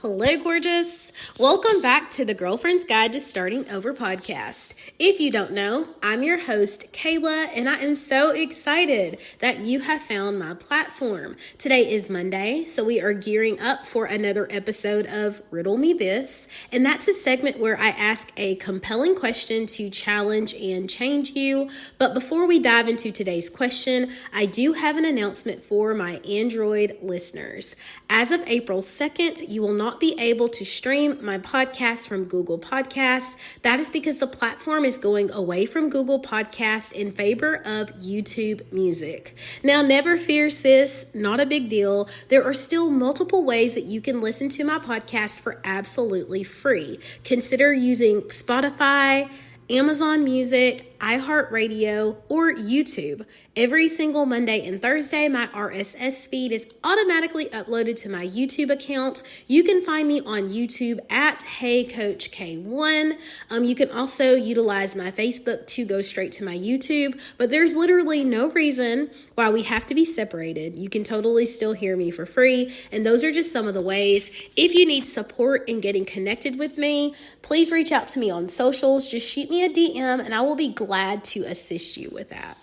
Hello, gorgeous. Welcome back to the Girlfriend's Guide to Starting Over podcast. If you don't know, I'm your host, Kayla, and I am so excited that you have found my platform. Today is Monday, so we are gearing up for another episode of Riddle Me This, and that's a segment where I ask a compelling question to challenge and change you. But before we dive into today's question, I do have an announcement for my Android listeners. As of April 2nd, you will not be able to stream my podcast from Google Podcasts. That is because the platform is going away from Google Podcasts in favor of YouTube Music. Now, never fear, sis, not a big deal. There are still multiple ways that you can listen to my podcast for absolutely free. Consider using Spotify, Amazon Music, iHeartRadio, or YouTube. Every single Monday and Thursday, my RSS feed is automatically uploaded to my YouTube account. You can find me on YouTube at Hey Coach K1. You can also utilize my Facebook to go straight to my YouTube, but there's literally no reason why we have to be separated. You can totally still hear me for free, and those are just some of the ways. If you need support in getting connected with me, please reach out to me on socials. Just shoot me a DM, and I will be glad to assist you with that.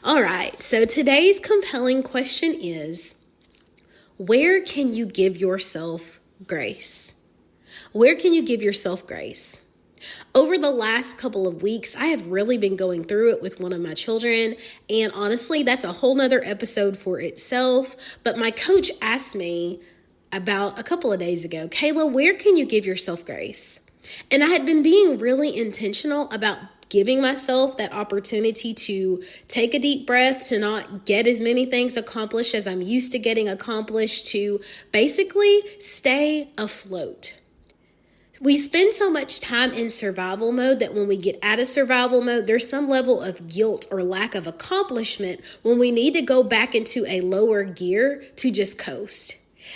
All right, so today's compelling question is, where can you give yourself grace? Where can you give yourself grace? Over the last couple of weeks, I have really been going through it with one of my children, and honestly, that's a whole nother episode for itself. But my coach asked me about a couple of days ago, Kayla, where can you give yourself grace? And I had been being really intentional about giving myself that opportunity to take a deep breath, to not get as many things accomplished as I'm used to getting accomplished, to basically stay afloat. We spend so much time in survival mode that when we get out of survival mode, there's some level of guilt or lack of accomplishment when we need to go back into a lower gear to just coast.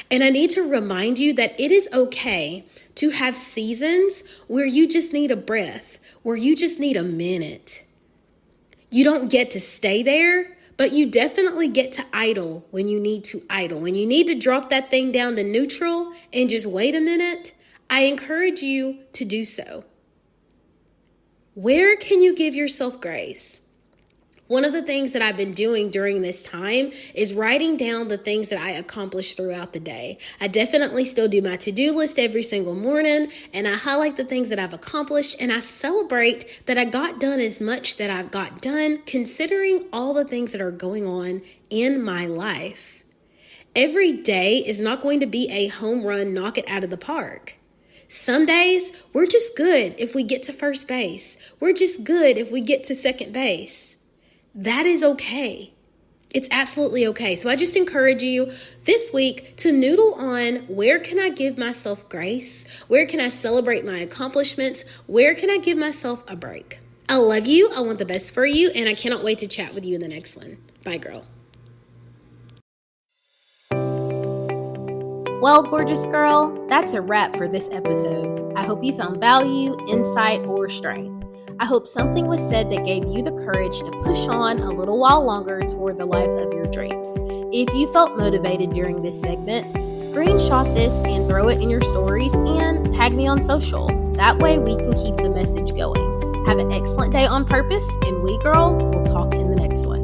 And I need to remind you that it is okay to have seasons where you just need a breath, where you just need a minute. You don't get to stay there, but you definitely get to idle when you need to idle. When you need to drop that thing down to neutral and just wait a minute, I encourage you to do so. Where can you give yourself grace? One of the things that I've been doing during this time is writing down the things that I accomplished throughout the day. I definitely still do my to-do list every single morning, and I highlight the things that I've accomplished, and I celebrate that I got done as much that I've got done, considering all the things that are going on in my life. Every day is not going to be a home run, knock it out of the park. Some days, we're just good if we get to first base. We're just good if we get to second base. That is okay. It's absolutely okay. So I just encourage you this week to noodle on, where can I give myself grace? Where can I celebrate my accomplishments? Where can I give myself a break? I love you. I want the best for you. And I cannot wait to chat with you in the next one. Bye, girl. Well, gorgeous girl, that's a wrap for this episode. I hope you found value, insight, or strength. I hope something was said that gave you the courage to push on a little while longer toward the life of your dreams. If you felt motivated during this segment, screenshot this and throw it in your stories and tag me on social. That way we can keep the message going. Have an excellent day on purpose, and we, girl, will talk in the next one.